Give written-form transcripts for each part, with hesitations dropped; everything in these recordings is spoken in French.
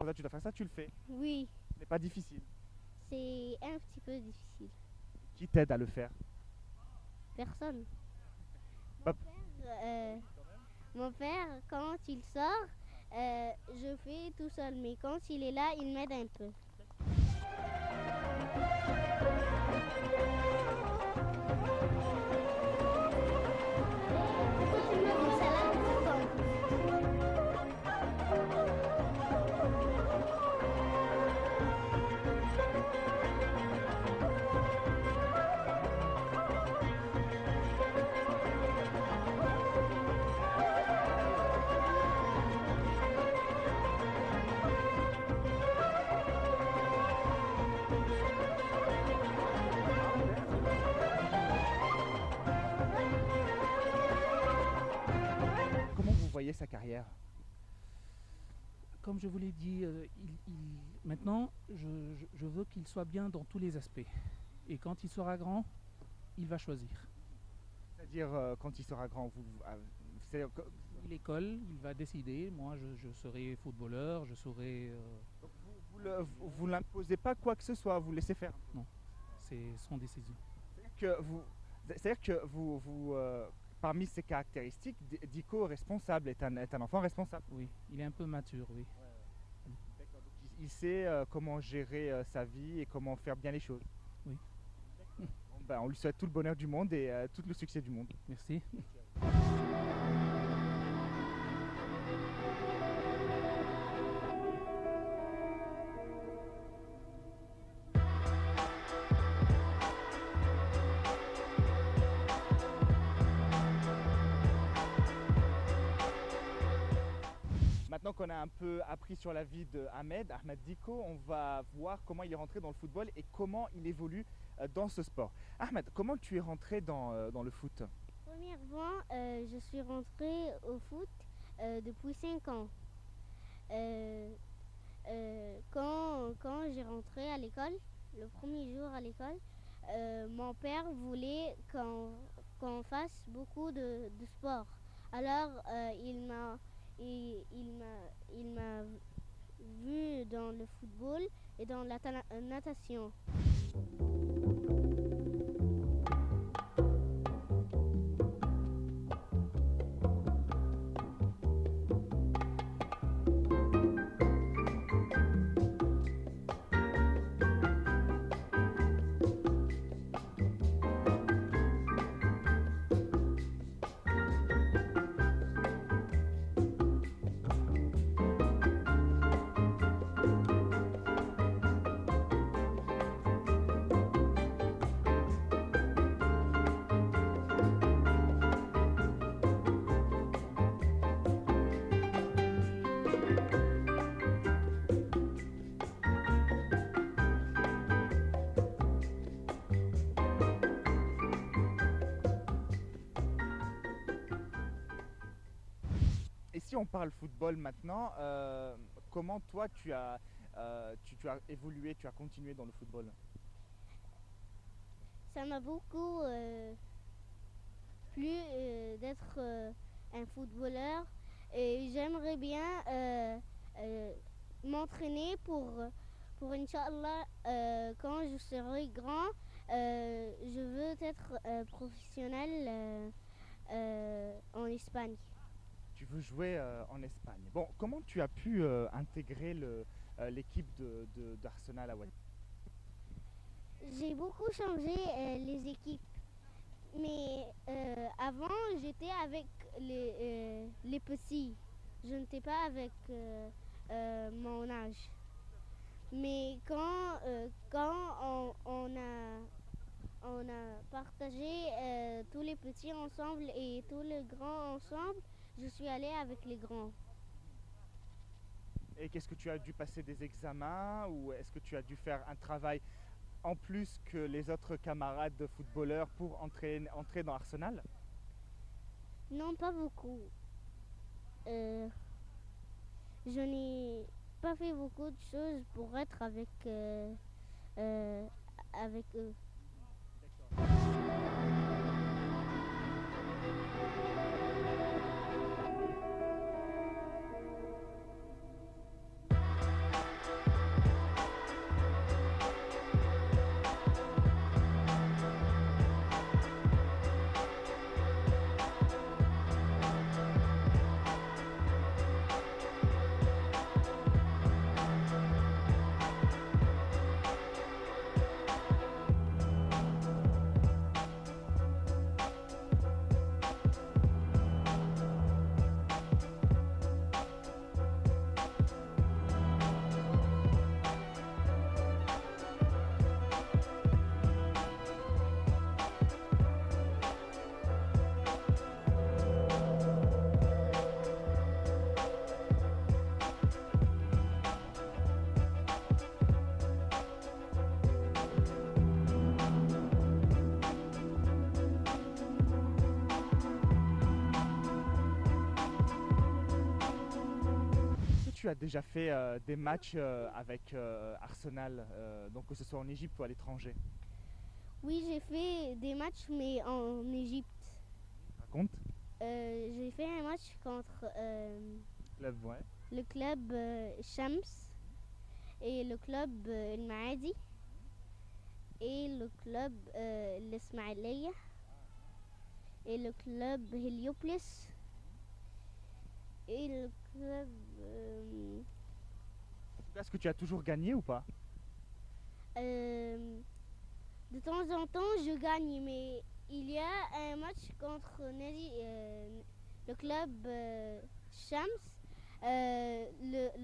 Quand tu dois faire ça, tu le fais. Oui, Ce n'est pas difficile. c'est un petit peu difficile. Qui t'aide à le faire? Personne. Bah, Mon père, quand il sort, je fais tout seul. Mais quand il est là, il m'aide un peu. comment vous voyez sa carrière? Comme je vous l'ai dit, maintenant, je veux qu'il soit bien dans tous les aspects. Et quand il sera grand, il va choisir. C'est-à-dire, quand il sera grand, L'école, il va décider. Moi, je serai footballeur, je serai... vous l'imposez pas quoi que ce soit, vous laissez faire. non, c'est son décision. Que vous, c'est-à-dire que parmi ses caractéristiques, Dico responsable est un enfant responsable. Oui, il est un peu mature, oui. D'accord, donc il sait comment gérer sa vie et comment faire bien les choses. Oui. Bon, ben, on lui souhaite tout le bonheur du monde et tout le succès du monde. Merci. Maintenant qu'on a un peu appris sur la vie de Ahmed Diko, on va voir comment il est rentré dans le football et comment il évolue dans ce sport. Ahmed, comment tu es rentré dans le foot? Premièrement, je suis rentrée au foot depuis 5 ans. Euh, quand j'ai rentré à l'école, le premier jour à l'école, mon père voulait qu'on fasse beaucoup de sport. Alors, il m'a vu dans le football et dans la natation. Et si on parle football maintenant, comment toi tu as évolué, tu as continué dans le football? Ça m'a beaucoup plu d'être un footballeur et j'aimerais bien m'entraîner pour Inch'Allah, quand je serai grand, je veux être professionnel en Espagne. Tu veux jouer en Espagne. Bon, comment tu as pu intégrer l'équipe d'Arsenal à Wadi? J'ai beaucoup changé les équipes, mais avant j'étais avec les petits, je n'étais pas avec mon âge. Mais quand on a partagé tous les petits ensemble et tous les grands ensemble, je suis allée avec les grands. Et qu'est-ce que tu as dû passer des examens ou est-ce que tu as dû faire un travail en plus que les autres camarades de footballeurs pour entrer dans Arsenal? Non, pas beaucoup. Euh, je n'ai pas fait beaucoup de choses pour être euh, avec eux. tu as déjà fait des matchs avec Arsenal, donc que ce soit en Égypte ou à l'étranger? Oui, j'ai fait des matchs, mais en Égypte. Raconte. J'ai fait un match contre Club, ouais. le club Shams et le club El Maadi et le club l'Ismaïlia et le club Heliopolis et le club En tout cas, est-ce que tu as toujours gagné ou pas? euh, de temps en temps je gagne, mais il y a un match contre le club Shams.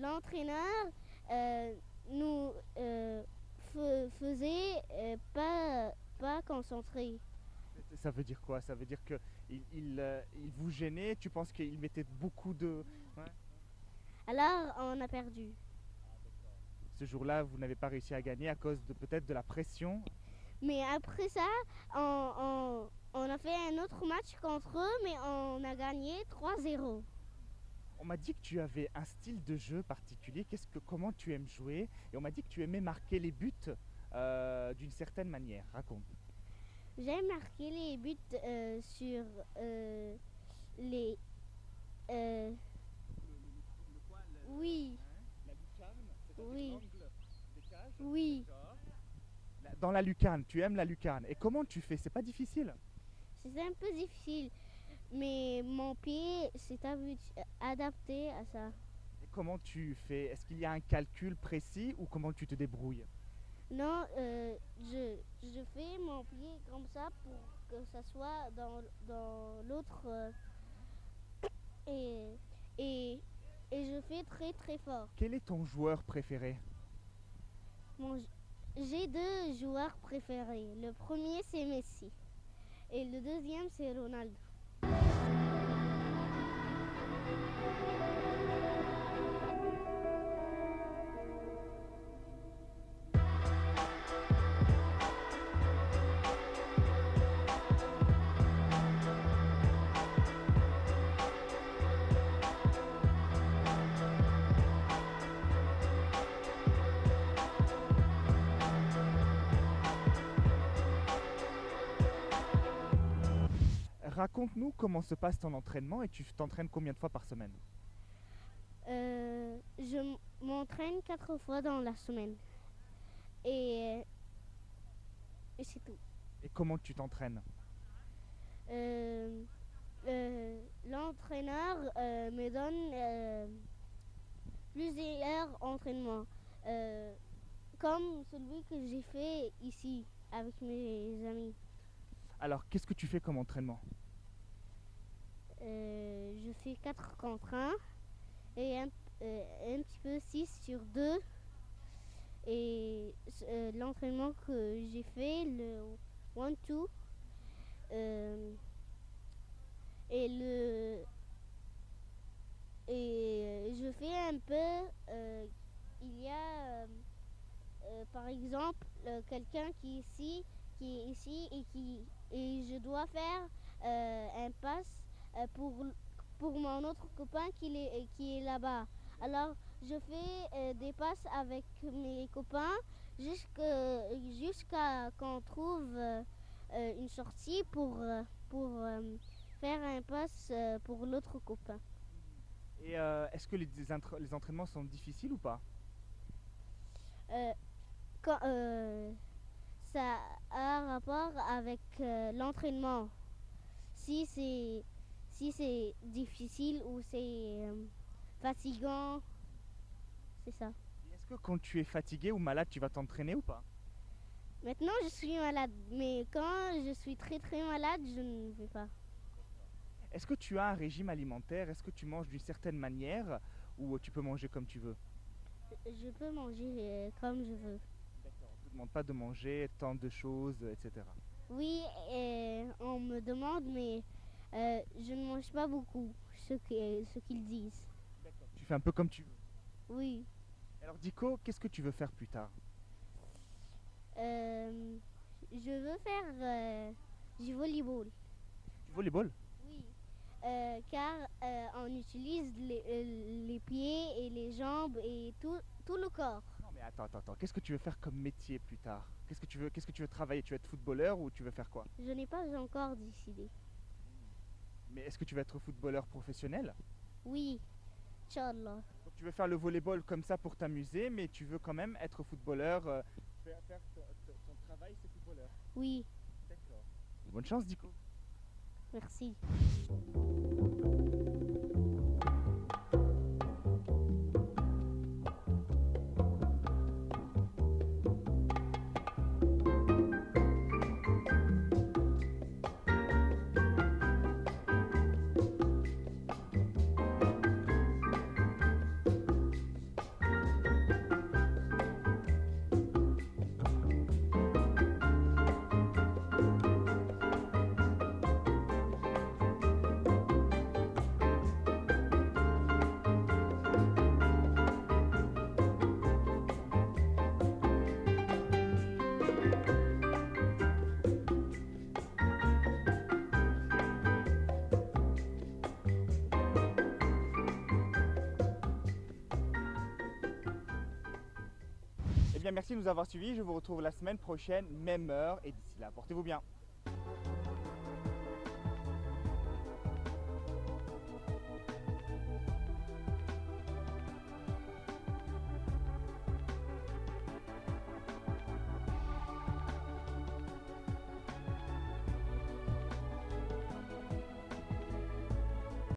L'entraîneur nous faisait pas concentré. Ça veut dire quoi? Ça veut dire que il vous gênait? Tu penses qu'il mettait beaucoup de... Ouais. Alors on a perdu. Ce jour-là, vous n'avez pas réussi à gagner à cause de peut-être de la pression. Mais après ça, on a fait un autre match contre eux, mais on a gagné 3-0. On m'a dit que tu avais un style de jeu particulier. Comment tu aimes jouer? Et on m'a dit que tu aimais marquer les buts d'une certaine manière. Raconte. J'ai marqué les buts sur les... euh, oui, La lucarne, Oui. l'angle des cages. oui. Dans la lucarne, tu aimes la lucarne. Et comment tu fais? C'est pas difficile. C'est un peu difficile, mais mon pied s'est adapté à ça. Et comment tu fais? Est-ce qu'il y a un calcul précis ou comment tu te débrouilles? Non, je fais mon pied comme ça pour que ça soit dans l'autre et, et, et je fais très très fort. Quel est ton joueur préféré? J'ai deux joueurs préférés. Le premier c'est Messi et le deuxième c'est Ronaldo. Raconte-nous comment se passe ton entraînement et tu t'entraînes combien de fois par semaine? Je m'entraîne 4 fois dans la semaine et, et c'est tout. Et comment tu t'entraînes? L'entraîneur me donne plusieurs entraînements, comme celui que j'ai fait ici avec mes amis. Alors, qu'est-ce que tu fais comme entraînement? Je fais 4 contre 1 et un petit peu 6 sur 2. Et l'entraînement que j'ai fait, le 1-2, et je fais un peu, il y a par exemple quelqu'un qui est ici et je dois faire un passe pour mon autre copain qui est là-bas. Alors je fais des passes avec mes copains jusqu'à qu'on trouve une sortie pour faire un passe pour l'autre copain. Et est-ce que les entraînements sont difficiles ou pas? Euh, Ça a un rapport avec l'entraînement. Si c'est difficile ou c'est fatigant, c'est ça. Est-ce que quand tu es fatigué ou malade, tu vas t'entraîner ou pas? Maintenant, je suis malade, mais quand je suis très très malade, je ne vais pas. Est-ce que tu as un régime alimentaire? Est-ce que tu manges d'une certaine manière ou tu peux manger comme tu veux? Je peux manger comme je veux. D'accord. On ne te demande pas de manger tant de choses, etc. Oui, on me demande, mais je ne mange pas beaucoup ce qu'ils disent. D'accord. Tu fais un peu comme tu veux. Oui. Alors Dico, qu'est-ce que tu veux faire plus tard? Je veux faire du volleyball. Du volleyball? Oui. car on utilise les pieds et les jambes et tout le corps. Non mais attends. Qu'est-ce que tu veux faire comme métier plus tard? Qu'est-ce que tu veux travailler? Tu veux être footballeur ou tu veux faire quoi? Je n'ai pas encore décidé. Mais est-ce que tu veux être footballeur professionnel? Oui, Inch'Allah. Donc tu veux faire le volleyball comme ça pour t'amuser, mais tu veux quand même être footballeur, faire ton travail, c'est footballeur. Oui, D'accord. Bonne chance, Dico. merci. Eh bien, merci de nous avoir suivis. Je vous retrouve la semaine prochaine, même heure. Et d'ici là, portez-vous bien.